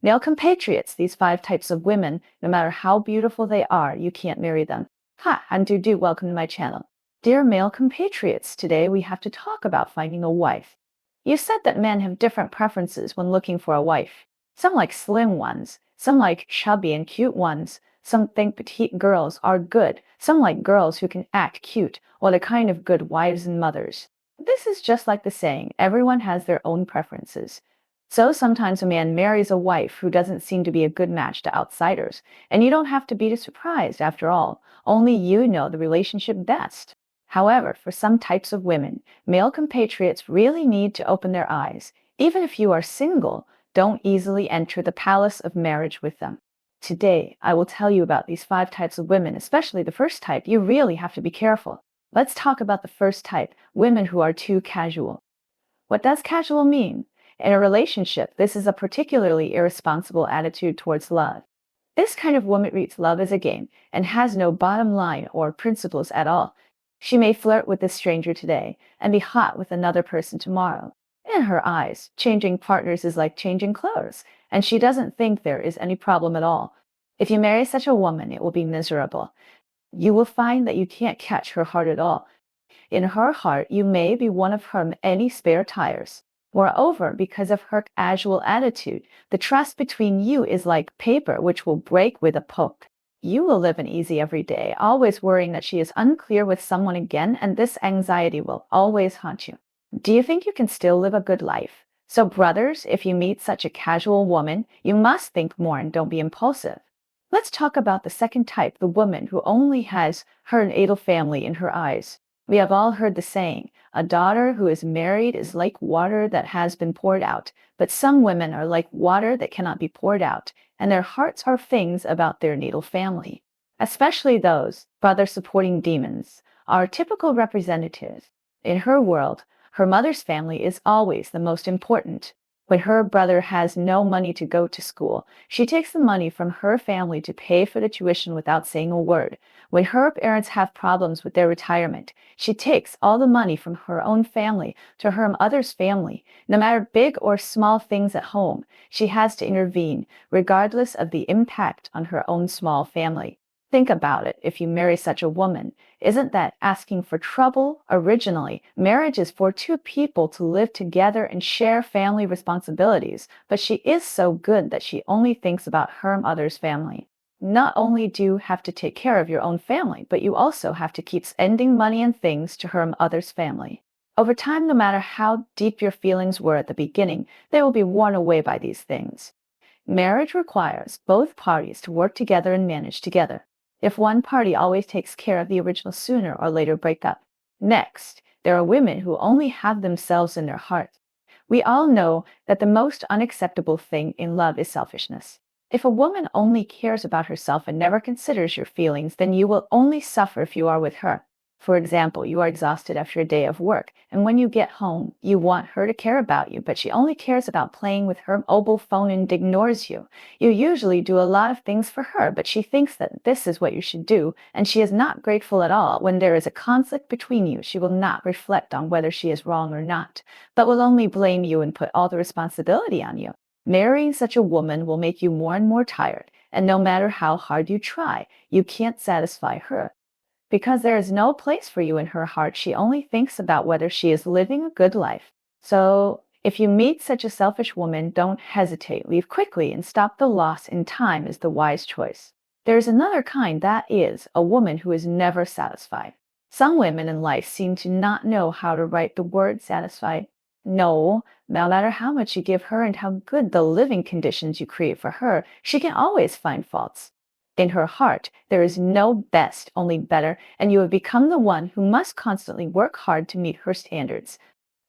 Male compatriots, these 5 types of women, no matter how beautiful they are, you can't marry them. Hi, I'm Dudu. Welcome to my channel. Dear male compatriots, today we have to talk about finding a wife. You said that men have different preferences when looking for a wife. Some like slim ones, some like chubby and cute ones, some think petite girls are good, some like girls who can act cute, or the kind of good wives and mothers. This is just like the saying, everyone has their own preferences. So sometimes a man marries a wife who doesn't seem to be a good match to outsiders, and you don't have to be surprised after all. Only you know the relationship best. However, for some types of women, male compatriots really need to open their eyes. Even if you are single, don't easily enter the palace of marriage with them. Today, I will tell you about these 5 types of women, especially the first type. You really have to be careful. Let's talk about the first type, women who are too casual. What does casual mean? In a relationship, this is a particularly irresponsible attitude towards love. This kind of woman treats love as a game and has no bottom line or principles at all. She may flirt with a stranger today and be hot with another person tomorrow. In her eyes, changing partners is like changing clothes, and she doesn't think there is any problem at all. If you marry such a woman, it will be miserable. You will find that you can't catch her heart at all. In her heart, you may be one of her many spare tires. Moreover, because of her casual attitude, the trust between you is like paper which will break with a poke. You will live uneasy every day, always worrying that she is unclear with someone again, and this anxiety will always haunt you. Do you think you can still live a good life? So, brothers, if you meet such a casual woman, you must think more and don't be impulsive. Let's talk about the second type, the woman who only has her natal family in her eyes. We have all heard the saying, a daughter who is married is like water that has been poured out, but some women are like water that cannot be poured out, and their hearts are things about their natal family. Especially those brother-supporting demons are typical representatives. In her world, her mother's family is always the most important. When her brother has no money to go to school, she takes the money from her family to pay for the tuition without saying a word. When her parents have problems with their retirement, she takes all the money from her own family to her mother's family. No matter big or small things at home, she has to intervene, regardless of the impact on her own small family. Think about it. If you marry such a woman, isn't that asking for trouble? Originally, marriage is for 2 people to live together and share family responsibilities, but she is so good that she only thinks about her mother's family. Not only do you have to take care of your own family, but you also have to keep sending money and things to her mother's family. Over time, no matter how deep your feelings were at the beginning, they will be worn away by these things. Marriage requires both parties to work together and manage together. If one party always takes care of the original, sooner or later break up. Next, there are women who only have themselves in their heart. We all know that the most unacceptable thing in love is selfishness. If a woman only cares about herself and never considers your feelings, then you will only suffer if you are with her. For example, you are exhausted after a day of work, and when you get home, you want her to care about you, but she only cares about playing with her mobile phone and ignores you. You usually do a lot of things for her, but she thinks that this is what you should do, and she is not grateful at all. When there is a conflict between you, she will not reflect on whether she is wrong or not, but will only blame you and put all the responsibility on you. Marrying such a woman will make you more and more tired, and no matter how hard you try, you can't satisfy her. Because there is no place for you in her heart, she only thinks about whether she is living a good life. So, if you meet such a selfish woman, don't hesitate. Leave quickly and stop the loss in time is the wise choice. There is another kind, that is, a woman who is never satisfied. Some women in life seem to not know how to write the word satisfied. No matter how much you give her and how good the living conditions you create for her, she can always find faults. In her heart, there is no best, only better, and you have become the one who must constantly work hard to meet her standards.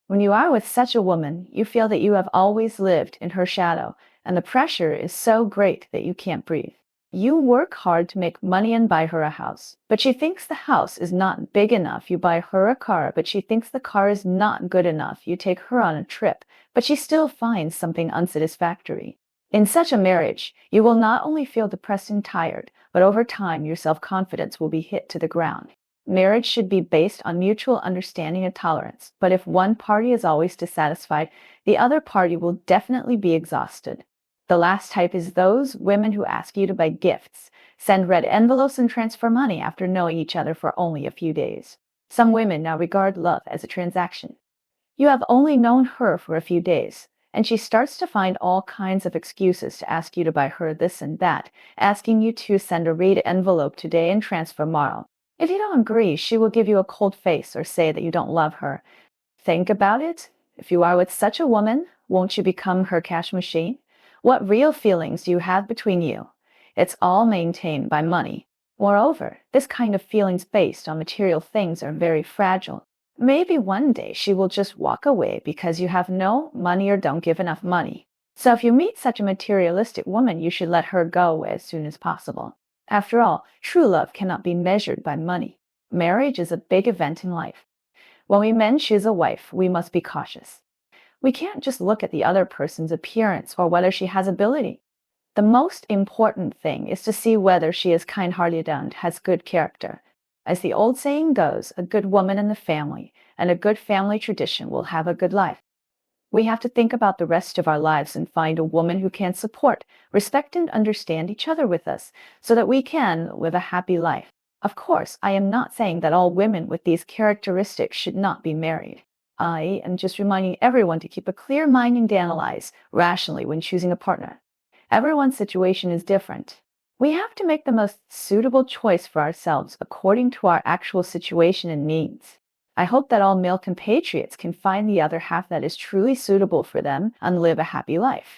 When you are with such a woman, you feel that you have always lived in her shadow, and the pressure is so great that you can't breathe. You work hard to make money and buy her a house, but she thinks the house is not big enough. You buy her a car, but she thinks the car is not good enough. You take her on a trip, but she still finds something unsatisfactory. In such a marriage, you will not only feel depressed and tired, but over time your self-confidence will be hit to the ground. Marriage should be based on mutual understanding and tolerance, but if one party is always dissatisfied, the other party will definitely be exhausted. The last type is those women who ask you to buy gifts, send red envelopes, and transfer money after knowing each other for only a few days. Some women now regard love as a transaction. You have only known her for a few days, and she starts to find all kinds of excuses to ask you to buy her this and that, asking you to send a red envelope today and transfer tomorrow. If you don't agree, she will give you a cold face or say that you don't love her. Think about it. If you are with such a woman, won't you become her cash machine? What real feelings do you have between you? It's all maintained by money. Moreover, this kind of feelings based on material things are very fragile. Maybe one day she will just walk away because you have no money or don't give enough money. So if you meet such a materialistic woman, you should let her go as soon as possible. After all, true love cannot be measured by money. Marriage is a big event in life. When we men choose a wife, we must be cautious. We can't just look at the other person's appearance or whether she has ability. The most important thing is to see whether she is kind-hearted and has good character. As the old saying goes, a good woman in the family and a good family tradition will have a good life. We have to think about the rest of our lives and find a woman who can support, respect, and understand each other with us so that we can live a happy life. Of course, I am not saying that all women with these characteristics should not be married. I am just reminding everyone to keep a clear mind and analyze rationally when choosing a partner. Everyone's situation is different. We have to make the most suitable choice for ourselves according to our actual situation and needs. I hope that all male compatriots can find the other half that is truly suitable for them and live a happy life.